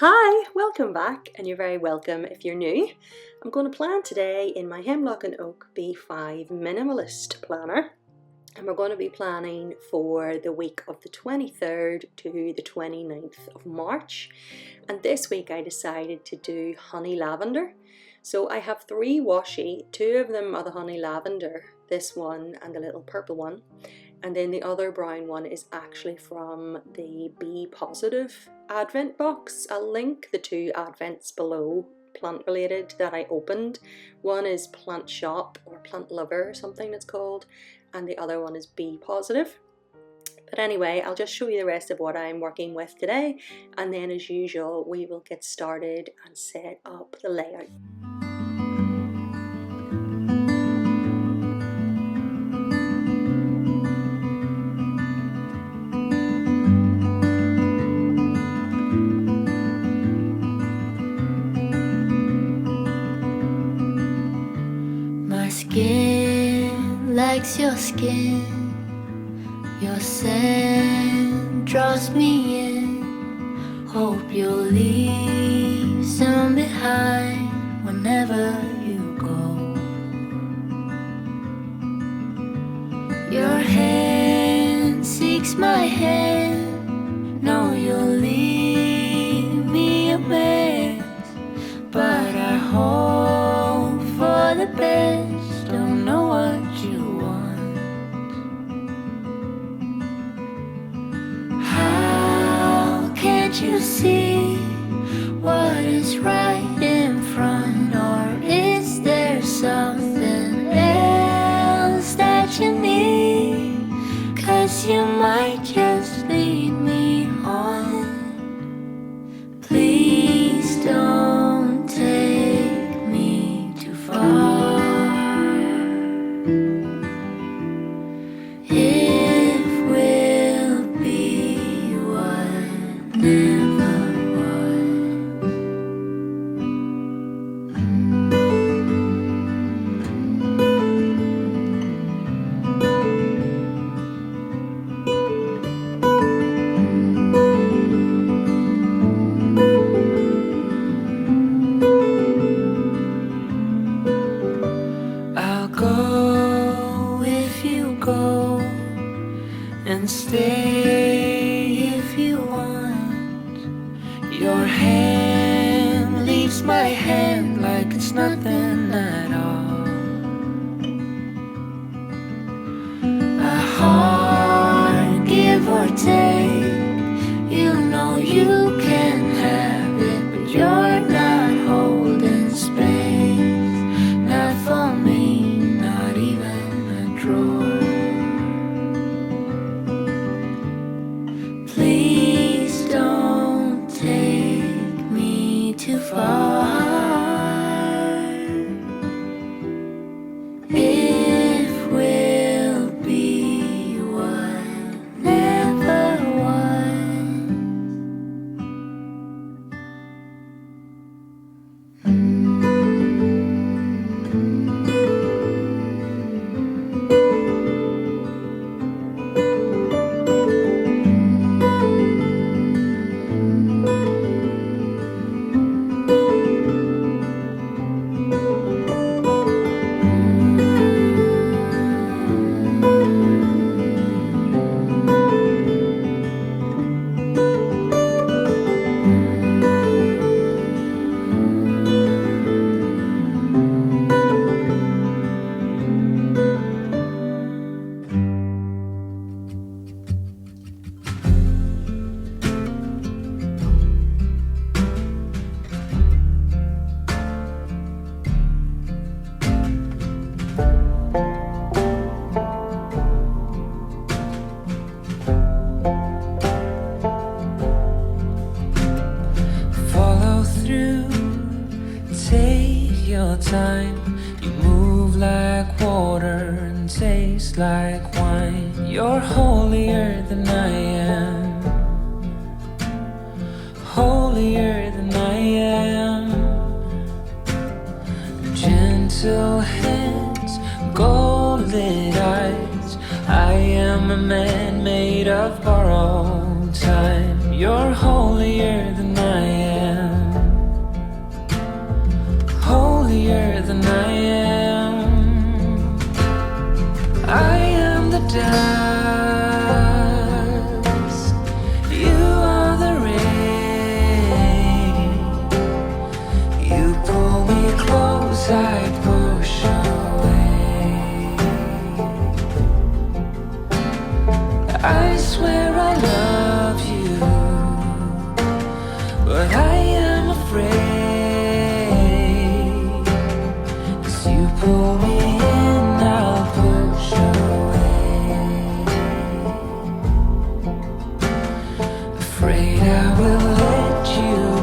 Hi, welcome back, and you're very welcome if you're new. I'm going to plan today in my Hemlock Oak B5 Minimalist Planner, and we're going to be planning for the week of the 23rd to the 29th of March. And this week I decided to do Honey Lavender. So I have 3 washi, 2 of them are the Honey Lavender, this one and the little purple one. And then the other brown one is actually from the Be Positive Advent box. I'll link the 2 advents below, plant related, that I opened. One is Plant Shop or Plant Lover or something it's called, and the other one is Be Positive. But anyway, I'll just show you the rest of what I'm working with today, and then as usual we will get started and set up the layout. Skin likes your skin, your scent draws me in. Hope you'll leave some behind whenever you go. Your hand seeks my hand, know you'll leave me a mess, but I hope for the best. Don't know what you want. How can't you see what is right in front? Or is there something else that you need? 'Cause you might just lead me on. Please don't take me too far. And stay if you want. Your hand leaves my hand like it's nothing at all. A heart, give or take, you know you can have it, but you're not holding space. Not for me, not even a drawer. Please don't take me too far. If we'll be one, never one. Time. You move like water and taste like wine. You're holier than I am, holier than I am. Gentle hands, gold-lit eyes. I am a man made of borrowed time. You're holier than I am.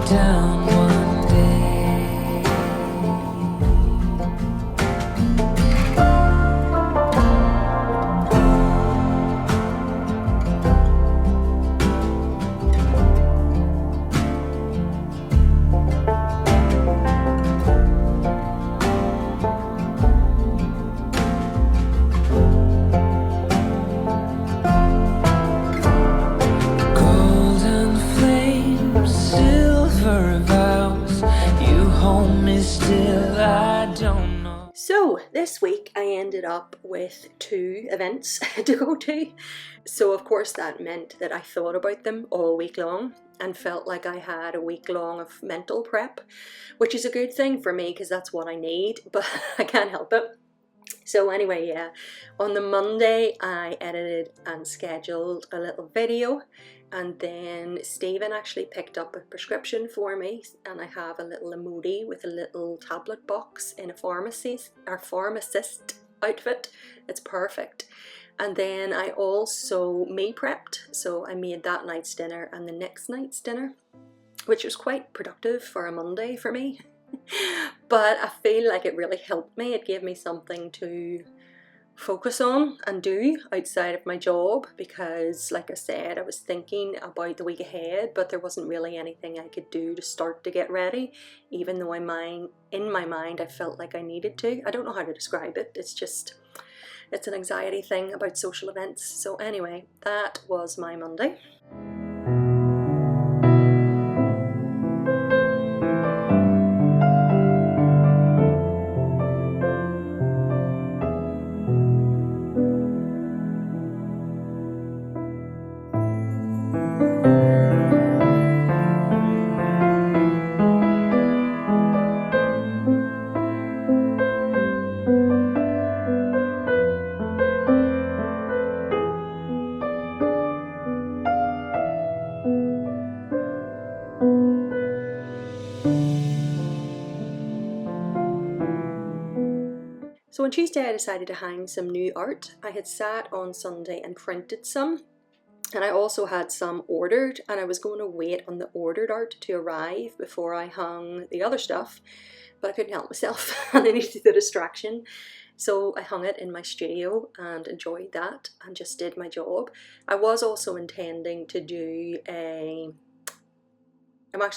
down one day. So this week I ended up with 2 events to go to. So of course that meant that I thought about them all week long and felt like I had a week long of mental prep, which is a good thing for me because that's what I need, but I can't help it. So anyway, yeah, on the Monday I edited and scheduled a little video, and then Stephen actually picked up a prescription for me, and I have a little emoji with a little tablet box in a pharmacist outfit. It's perfect. And then I also meal prepped, so I made that night's dinner and the next night's dinner, which was quite productive for a Monday for me. But I feel like it really helped me. It gave me something to focus on and do outside of my job, because like I said, I was thinking about the week ahead, but there wasn't really anything I could do to start to get ready, even though in my mind I felt like I needed to. I don't know how to describe it. It's an anxiety thing about social events. So anyway, that was my Monday. So on Tuesday I decided to hang some new art. I had sat on Sunday and printed some, and I also had some ordered, and I was going to wait on the ordered art to arrive before I hung the other stuff, but I couldn't help myself and I needed the distraction. So I hung it in my studio and enjoyed that and just did my job. I was also intending to do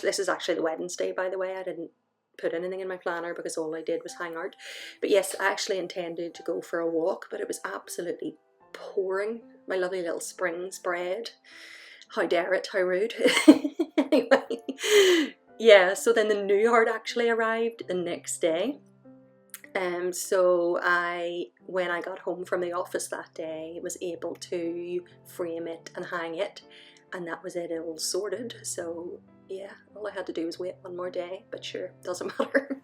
this is actually the Wednesday, by the way. I didn't put anything in my planner because all I did was hang art. But yes, I actually intended to go for a walk, but it was absolutely pouring. My lovely little spring spread. How dare it, how rude. Anyway, yeah, so then the new art actually arrived the next day. So when I got home from the office that day, was able to frame it and hang it, and that was it all sorted. So yeah, all I had to do was wait one more day, but sure, doesn't matter.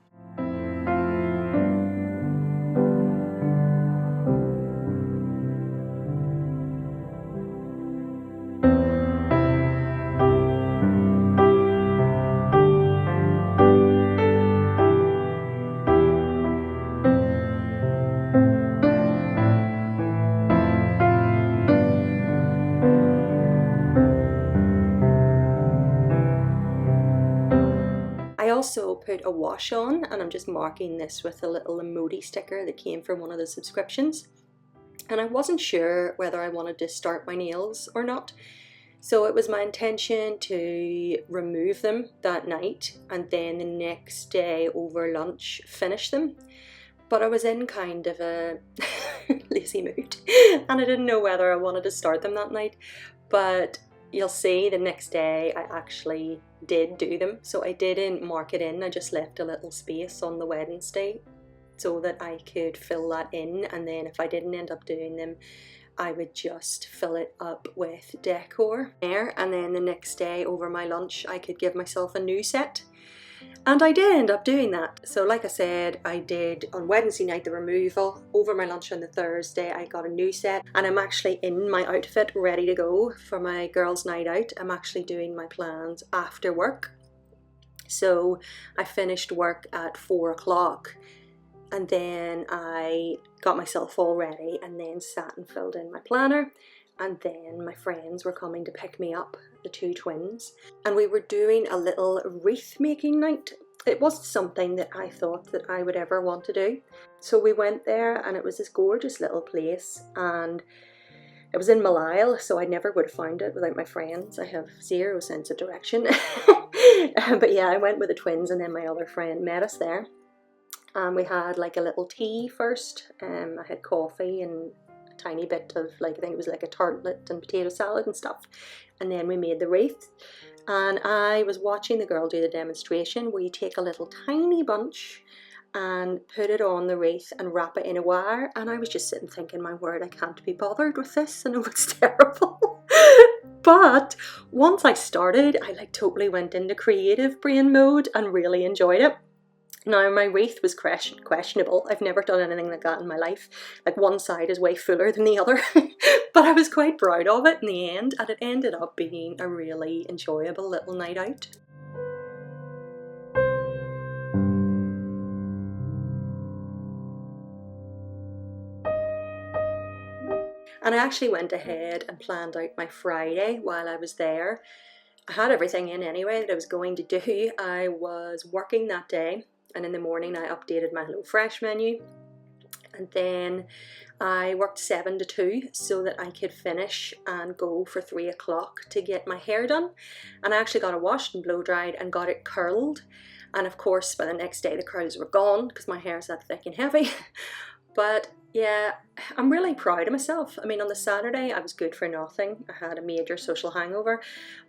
I also put a wash on, and I'm just marking this with a little emoji sticker that came from one of the subscriptions. And I wasn't sure whether I wanted to start my nails or not. So it was my intention to remove them that night and then the next day over lunch finish them. But I was in kind of a lazy mood and I didn't know whether I wanted to start them that night. But you'll see the next day I actually did do them. So I didn't mark it in, I just left a little space on the Wednesday so that I could fill that in, and then if I didn't end up doing them, I would just fill it up with decor there, and then the next day over my lunch I could give myself a new set. And I did end up doing that. So like I said, I did on Wednesday night the removal. Over my lunch on the Thursday I got a new set, and I'm actually in my outfit ready to go for my girls' night out. I'm actually doing my plans after work. So I finished work at 4 o'clock and then I got myself all ready and then sat and filled in my planner. and then my friends were coming to pick me up, the two twins, and we were doing a little wreath making night. It wasn't something that I thought that I would ever want to do. So we went there, and it was this gorgeous little place, and it was in Malile, so I never would have found it without my friends. I have zero sense of direction. But yeah, I went with the twins, and then my other friend met us there. We had like a little tea first. I had coffee and a tiny bit of, like, I think it was like a tartlet and potato salad and stuff. And then we made the wreath. And I was watching the girl do the demonstration where you take a little tiny bunch and put it on the wreath and wrap it in a wire, and I was just sitting thinking, my word, I can't be bothered with this. I know it's terrible. But once I started, I like totally went into creative brain mode and really enjoyed it. Now, my wreath was questionable. I've never done anything like that in my life. Like, one side is way fuller than the other. But I was quite proud of it in the end, and it ended up being a really enjoyable little night out. And I actually went ahead and planned out my Friday while I was there. I had everything in anyway that I was going to do. I was working that day, and in the morning I updated my HelloFresh menu. And then I worked 7 to 2 so that I could finish and go for 3 o'clock to get my hair done. And I actually got it washed and blow dried and got it curled. And of course, by the next day the curls were gone because my hair is that thick and heavy. But yeah, I'm really proud of myself. I mean, on the Saturday, I was good for nothing. I had a major social hangover,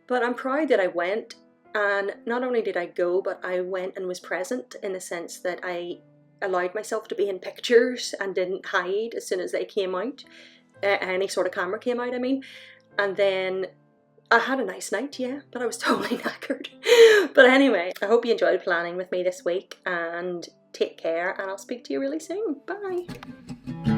but I'm proud that I went. And not only did I go, but I went and was present in the sense that I allowed myself to be in pictures and didn't hide as soon as they came out. Any sort of camera came out, I mean. And then I had a nice night, yeah, but I was totally knackered. But anyway, I hope you enjoyed planning with me this week, and take care, and I'll speak to you really soon. Bye.